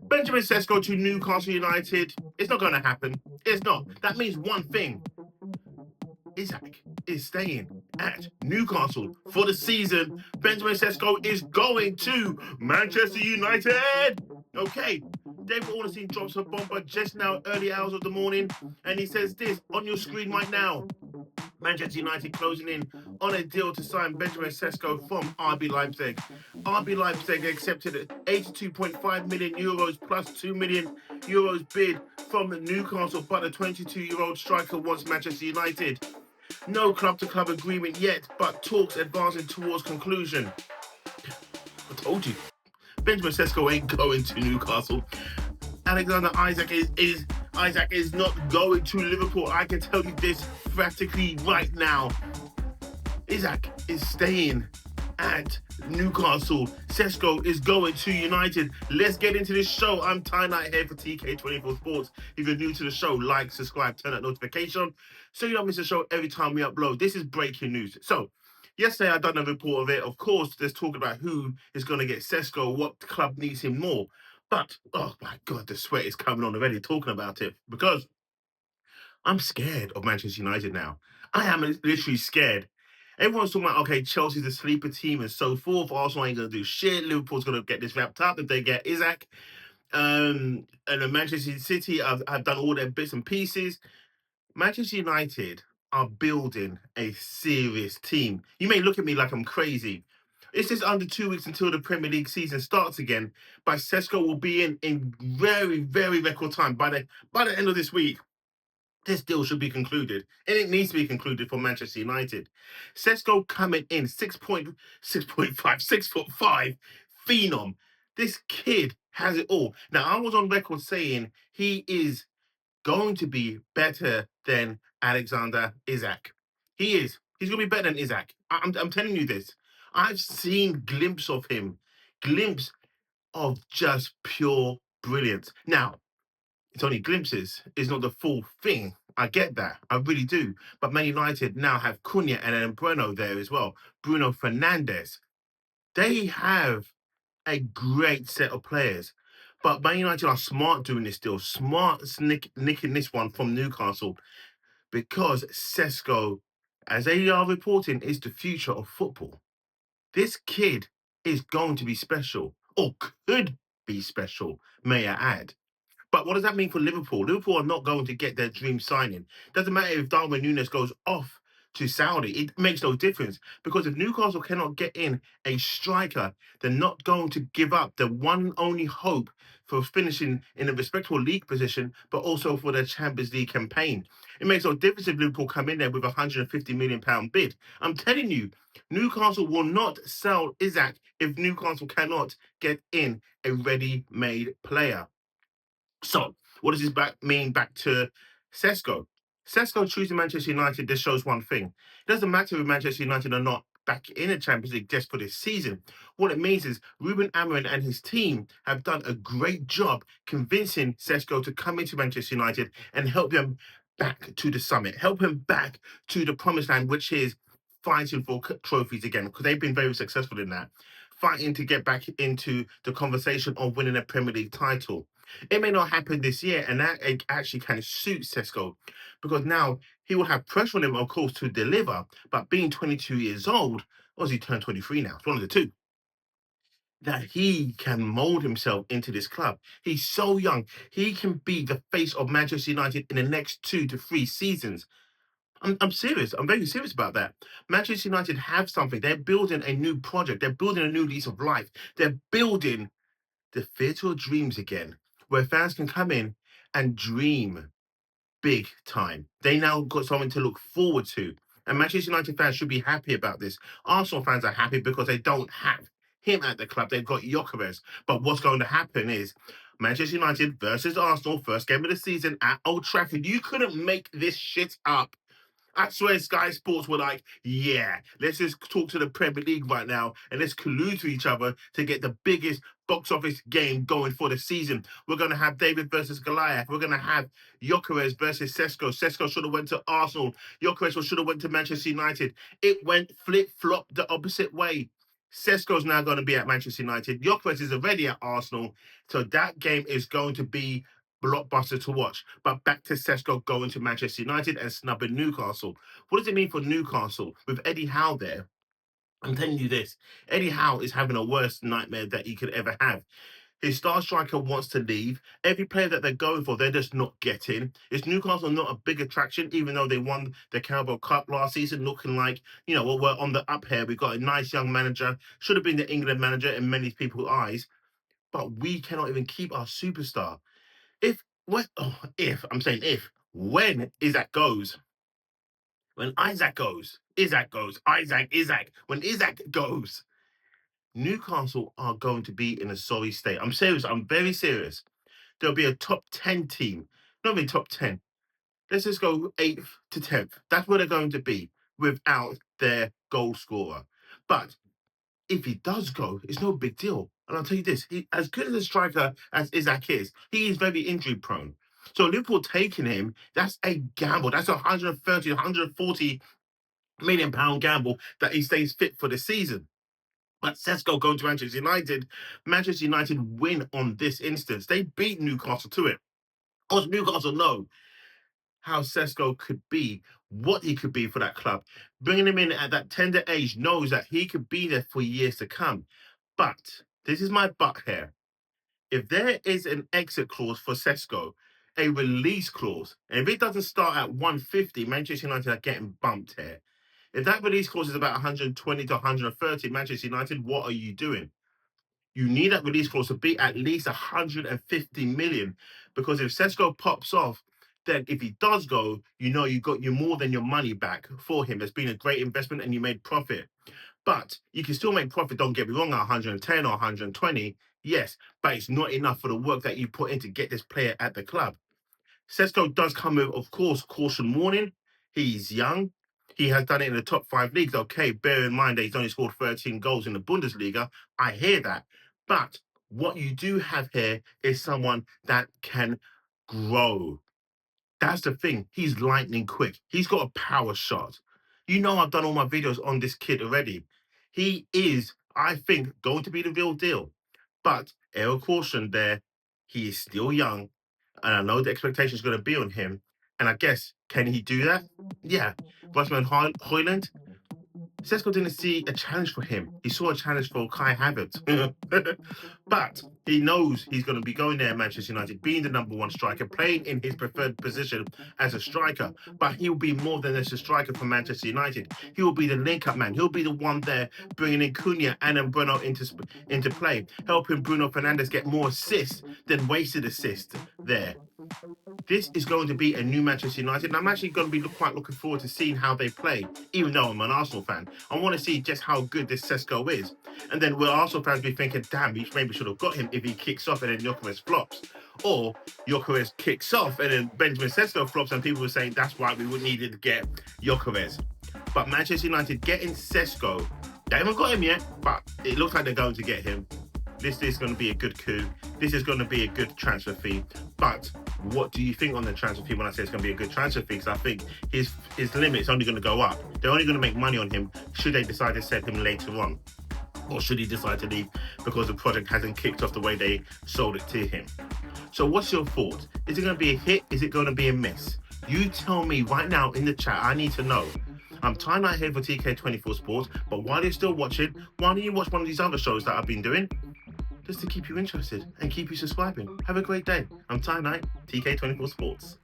Benjamin Šeško to Newcastle United. It's not going to happen. It's not. That means one thing. Isak is staying at Newcastle for the season. Benjamin Šeško is going to Manchester United. Okay, David Ornstein drops a bomber just now, early hours of the morning, and he says this on your screen right now. Manchester United closing in on a deal to sign Benjamin Šeško from RB Leipzig. RB Leipzig accepted 82.5 million euros plus 2 million euros bid from Newcastle, but the 22-year-old striker wants Manchester United. No club-to-club agreement yet, but talks advancing towards conclusion. I told you, Benjamin Šeško ain't going to Newcastle. Alexander Isak is not going to Liverpool. I can tell you this practically right now. Isak is staying at Newcastle. Šeško is going to United. Let's get into this show. I'm Ty Knight here for TK24 Sports. If you're new to the show, like, subscribe, turn that notification so you don't miss the show every time we upload. This is breaking news. So, yesterday I done a report of it. Of course, there's talk about who is going to get Šeško, what club needs him more. But, oh my God, the sweat is coming on already talking about it because I'm scared of Manchester United now. I am literally scared. Everyone's talking about, okay, Chelsea's a sleeper team and so forth. Arsenal ain't going to do shit. Liverpool's going to get this wrapped up if they get Isak. And then Manchester City have done all their bits and pieces. Manchester United are building a serious team. You may look at me like I'm crazy. It's just under 2 weeks until the Premier League season starts again, but Šeško will be in very, very record time. By the end of this week, this deal should be concluded, and it needs to be concluded for Manchester United. Šeško coming in 6'5", phenom. This kid has it all. Now, I was on record saying he is going to be better than Alexander Isak. He is. He's going to be better than Isak. I'm telling you this. I've seen glimpse of him. Glimpse of just pure brilliance. Now, it's only glimpses. It's not the full thing. I get that. I really do. But Man United now have Cunha and then Bruno there as well. Bruno Fernandes. They have a great set of players. But Man United are smart doing this deal. Smart nicking this one from Newcastle. Because Šeško, as they are reporting, is the future of football. This kid is going to be special. Or could be special, may I add. But what does that mean for Liverpool? Liverpool are not going to get their dream signing. Doesn't matter if Darwin Núñez goes off to Saudi. It makes no difference because if Newcastle cannot get in a striker, they're not going to give up the one only hope for finishing in a respectable league position, but also for their Champions League campaign. It makes no difference if Liverpool come in there with a £150 million bid. I'm telling you, Newcastle will not sell Isak if Newcastle cannot get in a ready-made player. So, what does this mean back to Šeško? Šeško choosing Manchester United, this shows one thing. It doesn't matter if Manchester United are not back in the Champions League just for this season. What it means is Ruben Amorim and his team have done a great job convincing Šeško to come into Manchester United and help them back to the summit, help him back to the promised land, which is fighting for trophies again, because they've been very successful in that. Fighting to get back into the conversation of winning a Premier League title. It may not happen this year, and that actually kind of suits Šeško because now he will have pressure on him, of course, to deliver. But being 22 years old, or has he turned 23 now? It's one of the two. That he can mold himself into this club. He's so young. He can be the face of Manchester United in the next 2 to 3 seasons. I'm serious. I'm very serious about that. Manchester United have something. They're building a new project. They're building a new lease of life. They're building the theatre of dreams again, where fans can come in and dream big time. They now got something to look forward to. And Manchester United fans should be happy about this. Arsenal fans are happy because they don't have him at the club. They've got Gyökeres. But what's going to happen is Manchester United versus Arsenal, first game of the season at Old Trafford. You couldn't make this shit up. I swear Sky Sports were like, yeah, let's just talk to the Premier League right now and let's collude to each other to get the biggest box office game going for the season. We're going to have David versus Goliath. We're going to have Gyökeres versus Šeško. Šeško should have went to Arsenal. Gyökeres should have went to Manchester United. It went flip-flop the opposite way. Šeško's now going to be at Manchester United. Gyökeres is already at Arsenal. So that game is going to be blockbuster to watch. But back to Šeško going to Manchester United and snubbing Newcastle. What does it mean for Newcastle? With Eddie Howe there, I'm telling you this, Eddie Howe is having a worse nightmare that he could ever have. His star striker wants to leave. Every player that they're going for, they're just not getting. Is Newcastle not a big attraction, even though they won the Carabao Cup last season, looking like, well, we're on the up here. We've got a nice young manager, should have been the England manager in many people's eyes, but we cannot even keep our superstar. When Isaac goes, when Isaac goes, when Isaac goes, Newcastle are going to be in a sorry state. I'm serious. I'm very serious. There'll be a top 10 team. Not even top 10. Let's just go 8th to 10th. That's where they're going to be without their goal scorer. But if he does go, it's no big deal. And I'll tell you this, as good as a striker as Isaac is, he is very injury prone. So Liverpool taking him, that's a gamble. That's a 130, 140 million pound gamble that he stays fit for the season. But Šeško going to Manchester United win on this instance. They beat Newcastle to it. Of course, Newcastle know how Šeško could be, what he could be for that club. Bringing him in at that tender age knows that he could be there for years to come. But, this is my but here. If there is an exit clause for Šeško, a release clause, and if it doesn't start at 150, Manchester United are getting bumped here. If that release clause is about 120 to 130, Manchester United, what are you doing? You need that release clause to be at least 150 million, because if Šeško pops off, then if he does go, you got more than your money back for him. It's been a great investment and you made profit. But you can still make profit, don't get me wrong, at 110 or 120, yes, but it's not enough for the work that you put in to get this player at the club. Šeško does come with, of course, caution warning. He's young. He has done it in the top 5 leagues. Okay, bear in mind that he's only scored 13 goals in the Bundesliga. I hear that. But what you do have here is someone that can grow. That's the thing. He's lightning quick. He's got a power shot. I've done all my videos on this kid already. He is, I think, going to be the real deal. But air caution there, he is still young. And I know the expectation is going to be on him. And I guess, can he do that? Yeah. Rasmus Højlund, Šeško didn't see a challenge for him. He saw a challenge for Kai Havertz. But he knows he's going to be going there at Manchester United, being the number 1 striker, playing in his preferred position as a striker. But he'll be more than just a striker for Manchester United. He will be the link-up man. He'll be the one there bringing in Cunha and Bruno into play, helping Bruno Fernandes get more assists than wasted assists there. This is going to be a new Manchester United, and I'm actually going to be quite looking forward to seeing how they play, even though I'm an Arsenal fan. I want to see just how good this Šeško is. And then will Arsenal fans be thinking, damn, we maybe should have got him if he kicks off and then Gyökeres flops. Or Gyökeres kicks off and then Benjamin Šeško flops, and people were saying that's why we would needed to get Gyökeres. But Manchester United getting Šeško, they haven't got him yet, but it looks like they're going to get him. This is going to be a good coup. This is going to be a good transfer fee. But what do you think on the transfer fee when I say it's going to be a good transfer fee? Because I think his limit is only going to go up. They're only going to make money on him should they decide to sell him later on. Or should he decide to leave because the project hasn't kicked off the way they sold it to him. So what's your thought? Is it going to be a hit? Is it going to be a miss? You tell me right now in the chat. I need to know. I'm tying out here for TK24 Sports, but while you're still watching, why don't you watch one of these other shows that I've been doing? Just to keep you interested and keep you subscribing. Have a great day. I'm Ty Knight, TK24 Sports.